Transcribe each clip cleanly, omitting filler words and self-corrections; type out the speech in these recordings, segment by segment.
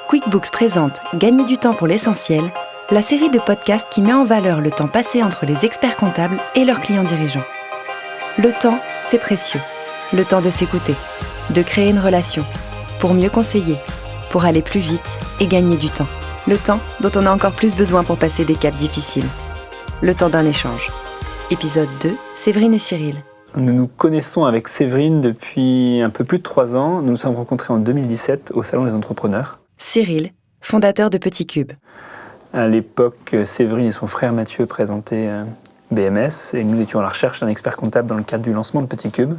QuickBooks présente Gagner du temps pour l'essentiel, la série de podcasts qui met en valeur le temps passé entre les experts comptables et leurs clients dirigeants. Le temps, c'est précieux. Le temps de s'écouter, de créer une relation, pour mieux conseiller, pour aller plus vite et gagner du temps. Le temps dont on a encore plus besoin pour passer des caps difficiles. Le temps d'un échange. Épisode 2, Séverine et Cyril. Nous nous connaissons avec Séverine depuis un peu plus de 3 ans. Nous nous sommes rencontrés en 2017 au Salon des Entrepreneurs. Cyril, fondateur de Petit Cube. À l'époque, Séverine et son frère Mathieu présentaient BMS et nous étions à la recherche d'un expert comptable dans le cadre du lancement de Petit Cube.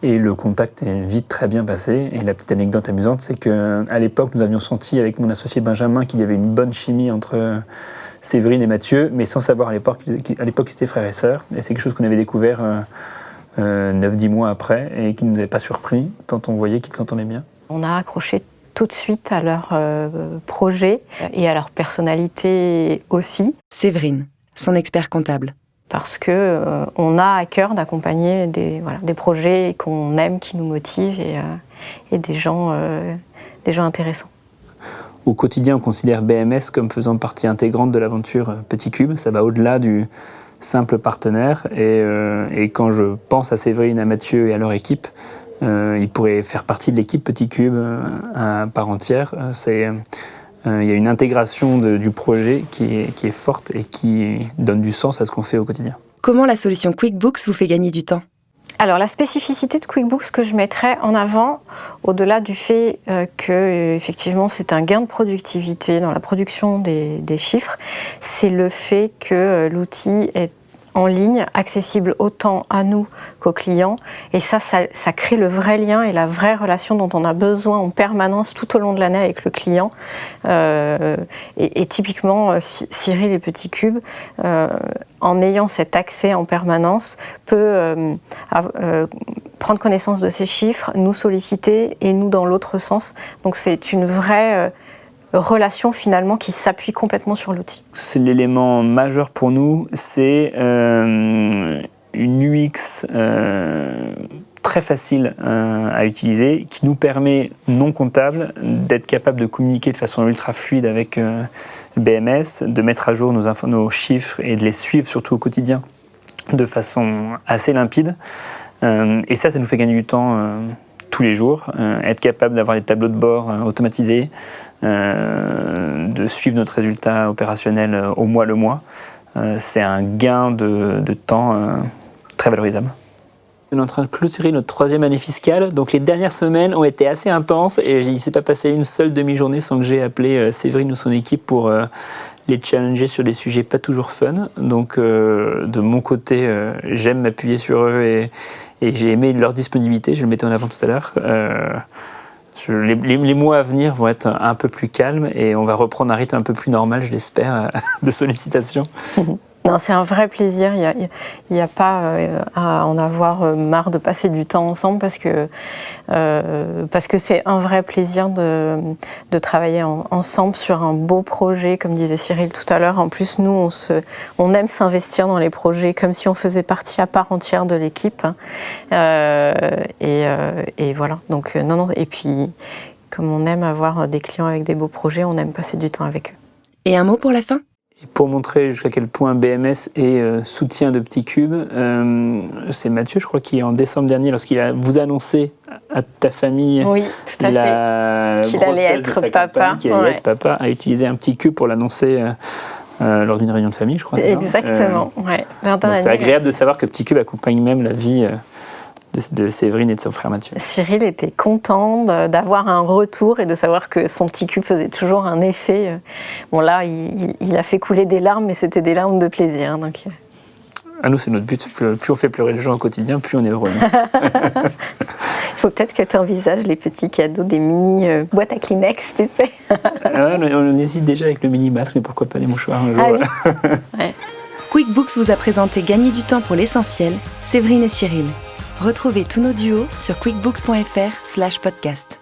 Et le contact est vite très bien passé. Et la petite anecdote amusante, c'est qu'à l'époque, nous avions senti avec mon associé Benjamin qu'il y avait une bonne chimie entre Séverine et Mathieu, mais sans savoir à l'époque qu'ils étaient frères et sœurs. Et c'est quelque chose qu'on avait découvert 9-10 mois après et qui ne nous avait pas surpris, tant on voyait qu'ils s'entendaient bien. On a accroché tout de suite à leur projet et à leur personnalité aussi. Séverine, son expert comptable. Parce qu'on a à cœur d'accompagner des projets qu'on aime, qui nous motivent et des gens intéressants. Au quotidien, on considère BMS comme faisant partie intégrante de l'aventure Petit Cube. Ça va au-delà du simple partenaire. Et quand je pense à Séverine, à Mathieu et à leur équipe, ils pourraient faire partie de l'équipe Petit Cube à part entière. Il y a une intégration du projet qui est forte et qui donne du sens à ce qu'on fait au quotidien. Comment la solution QuickBooks vous fait gagner du temps ? Alors la spécificité de QuickBooks que je mettrais en avant, au-delà du fait que effectivement c'est un gain de productivité dans la production des chiffres, c'est le fait que l'outil est en ligne, accessible autant à nous qu'aux clients. Et ça crée le vrai lien et la vraie relation dont on a besoin en permanence tout au long de l'année avec le client. Et typiquement, Cyril et Petit Cube, en ayant cet accès en permanence, peut prendre connaissance de ces chiffres, nous solliciter et nous dans l'autre sens. Donc c'est une vraie relation finalement qui s'appuie complètement sur l'outil. C'est l'élément majeur pour nous, c'est une UX très facile à utiliser, qui nous permet, non comptable, d'être capable de communiquer de façon ultra fluide avec BMS, de mettre à jour nos chiffres et de les suivre surtout au quotidien de façon assez limpide. Et ça nous fait gagner du temps tous les jours, être capable d'avoir des tableaux de bord automatisés, de suivre notre résultat opérationnel au mois le mois. C'est un gain de temps très valorisable. On est en train de clôturer notre 3e année fiscale, donc les dernières semaines ont été assez intenses et il ne s'est pas passé une seule demi-journée sans que j'ai appelé Séverine ou son équipe pour les challenger sur des sujets pas toujours fun. Donc de mon côté, j'aime m'appuyer sur eux et j'ai aimé leur disponibilité, je le mettais en avant tout à l'heure. Les mois à venir vont être un peu plus calmes et on va reprendre un rythme un peu plus normal, je l'espère, de sollicitations. Non, c'est un vrai plaisir. Il n'y a pas à en avoir marre de passer du temps ensemble parce que c'est un vrai plaisir de travailler ensemble sur un beau projet, comme disait Cyril tout à l'heure. En plus, nous, on aime s'investir dans les projets comme si on faisait partie à part entière de l'équipe. Et voilà. Donc, non. Et puis, comme on aime avoir des clients avec des beaux projets, on aime passer du temps avec eux. Et un mot pour la fin ? Et pour montrer jusqu'à quel point BMS est soutien de Petit Cube, c'est Mathieu, je crois, qui en décembre dernier, lorsqu'il vous a annoncé à ta famille qu'il allait être papa, a utilisé un Petit Cube pour l'annoncer lors d'une réunion de famille, je crois. Exactement, donc c'est agréable de savoir que Petit Cube accompagne même la vie de Séverine et de son frère Mathieu. Cyril était content d'avoir un retour et de savoir que son Petit Cube faisait toujours un effet. Bon là, il a fait couler des larmes, mais c'était des larmes de plaisir. Donc. À nous, c'est notre but. Plus on fait pleurer les gens au quotidien, plus on est heureux. Il faut peut-être que tu envisages les petits cadeaux, des mini boîtes à Kleenex, tu sais. On hésite déjà avec le mini-masque, mais pourquoi pas les mouchoirs un jour. Ouais. QuickBooks vous a présenté Gagner du temps pour l'essentiel, Séverine et Cyril. Retrouvez tous nos duos sur quickbooks.fr/podcast.